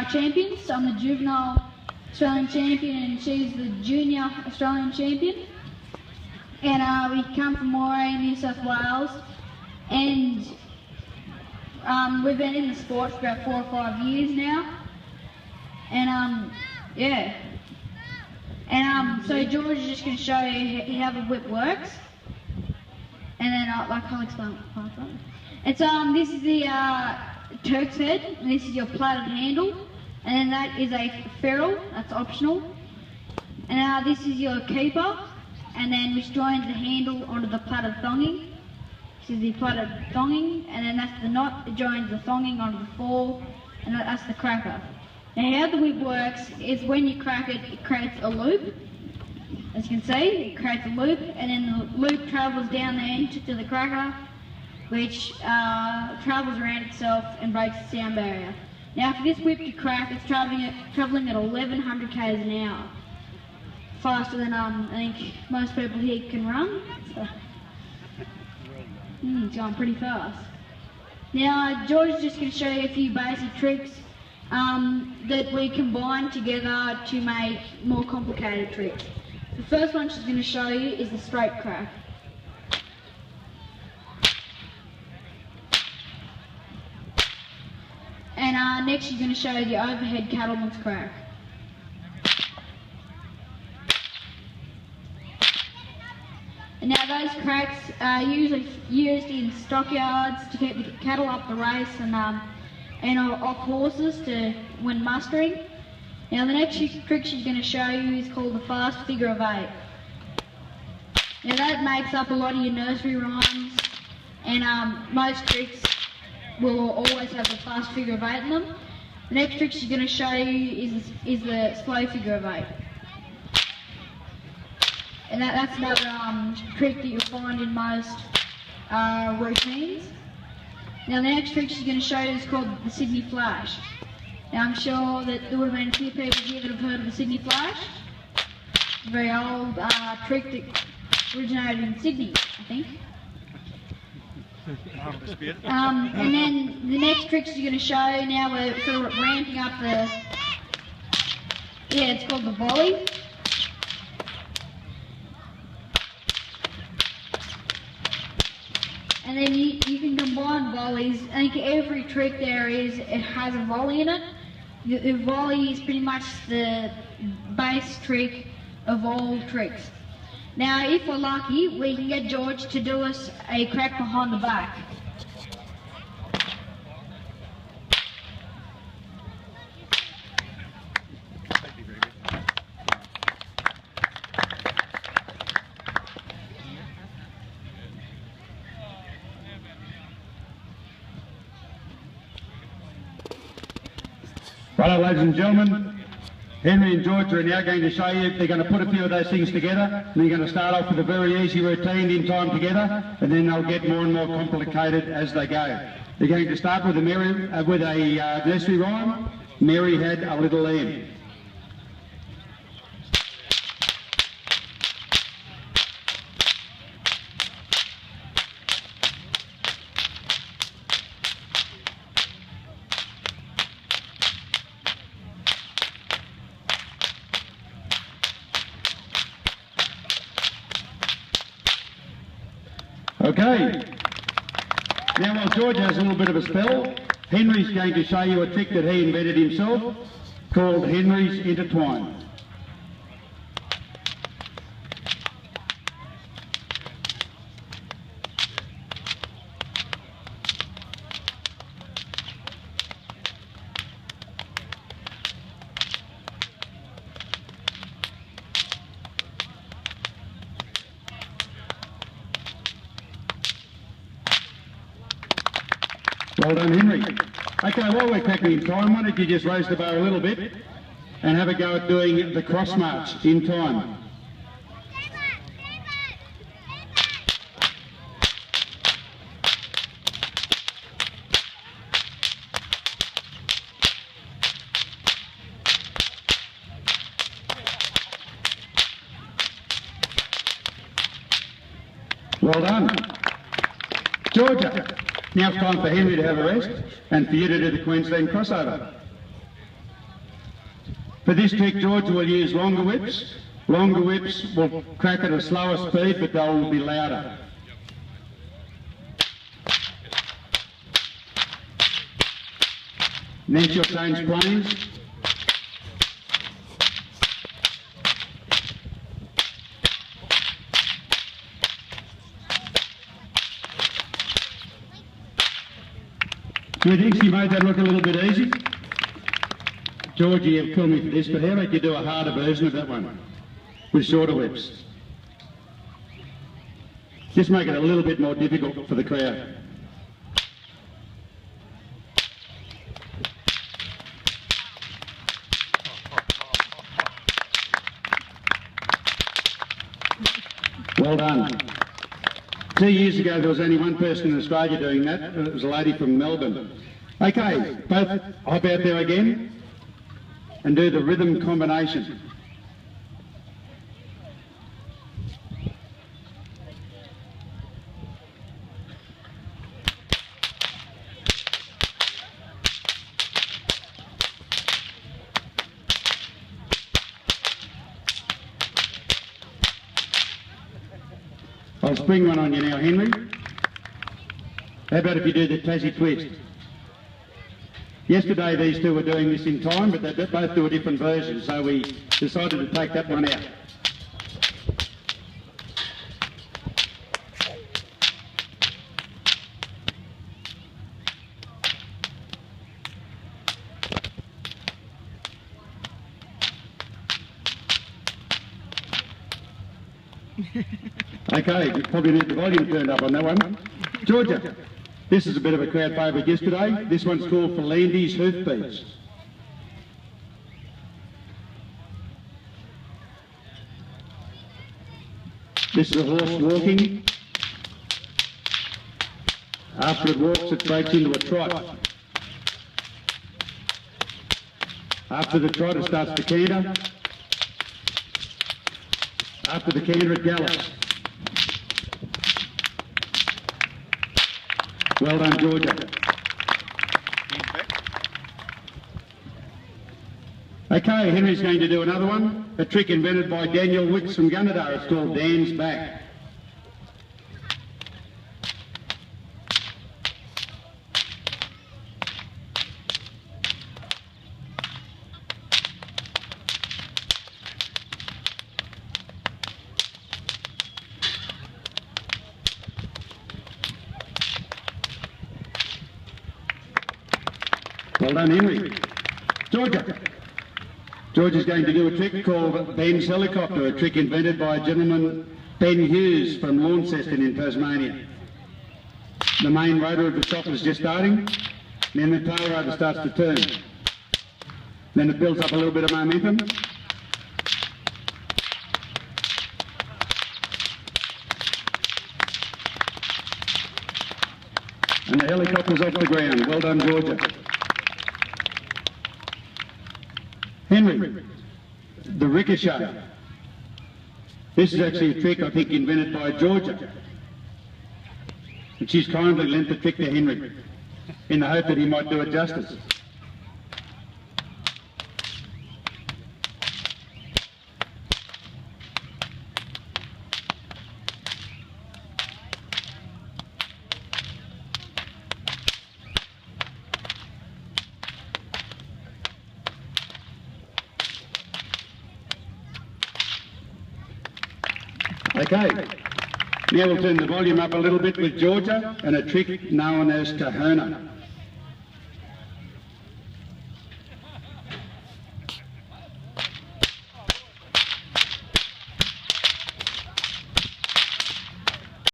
champions. I'm the juvenile Australian champion and she's the junior Australian champion. And we come from Moray, New South Wales. And we've been in the sport for about 4 or 5 years now. And yeah. And so George is just going to show you how the whip works. And then I'll explain what it is. It's this is the Turk's head, and this is your plaited handle, and then that is a ferrule, that's optional. And this is your keeper, and then which joins the handle onto the plaited thonging. This is the plaited thonging, and then that's the knot that joins the thonging onto the fall, and that's the cracker. Now how the whip works is when you crack it, it creates a loop. As you can see, it creates a loop, and then the loop travels down the end to the cracker, which travels around itself and breaks the sound barrier. Now for this whip to crack, it's travelling at 1100 k's an hour. Faster than I think most people here can run. So, it's going pretty fast. Now George is just going to show you a few basic tricks that we combine together to make more complicated tricks. The first one she's going to show you is the straight crack. And next she's going to show you the overhead cattleman's crack. And now those cracks are usually used in stockyards to keep the cattle up the race and off horses when mustering. Now the next trick she's going to show you is called the fast figure of 8. Now that makes up a lot of your nursery rhymes, and most tricks will always have the fast figure of 8 in them. The next trick she's going to show you is the slow figure of 8. And that's another trick that you'll find in most routines. Now the next trick she's going to show you is called the Sydney Flash. Now I'm sure that there would have been a few people here that have heard of the Sydney Flash. It's a very old trick that originated in Sydney, I think. And then the next trick she's going to show, now we're sort of ramping up it's called the volley. And then you can combine volleys. I think every trick it has a volley in it. The volley is pretty much the base trick of all tricks. Now if we're lucky, we can get George to do us a crack behind the back. Righto, ladies and gentlemen, Henry and George are now going to show you, they're going to put a few of those things together, and they're going to start off with a very easy routine in time together, and then they'll get more and more complicated as they go. They're going to start with a nursery rhyme, Mary Had a Little Lamb. Okay, now while George has a little bit of a spell, Henry's going to show you a trick that he invented himself called Henry's Intertwine. Well done, Henry. Okay, while we're cracking in time, why don't you just raise the bar a little bit and have a go at doing the cross march in time. Well done. Georgia. Now it's time for Henry to have a rest and for you to do the Queensland crossover. For this trick, Georgia will use longer whips. Longer whips will crack at a slower speed, but they'll be louder. And then she'll change planes. Do you think she made that look a little bit easy? Georgie, you've killed me for this, but how about you do a harder version of that one with shorter whips? Just make it a little bit more difficult for the crowd. Well done. 2 years ago there was only one person in Australia doing that, and it was a lady from Melbourne. Okay, both hop out there again and do the rhythm combination. I'll spring one on you now, Henry. How about if you do the Tassie twist? Yesterday these two were doing this in time, but they both do a different version, so we decided to take that one out. Okay, you probably need the volume turned up on that one. Georgia, this is a bit of a crowd favourite yesterday. This one's called for Landy's Hoofbeats. This is a horse walking. After it walks, it breaks into a trot. After the trot, it starts to canter. After the canter, it gallops. Well done, Georgia. Okay, Henry's going to do another one. A trick invented by Daniel Wicks from Gunnedah. It's called Dan's Back. Well done, Henry. Georgia. Georgia's going to do a trick called Ben's Helicopter, a trick invented by a gentleman, Ben Hughes, from Launceston in Tasmania. The main rotor of the chopper is just starting, then the tail rotor starts to turn. Then it builds up a little bit of momentum. And the helicopter's off the ground. Well done, Georgia. Henry, the ricochet. This is actually a trick I think invented by Georgia. And she's kindly lent the trick to Henry in the hope that he might do it justice. Okay, now we'll turn the volume up a little bit with Georgia and a trick known as Kahuna.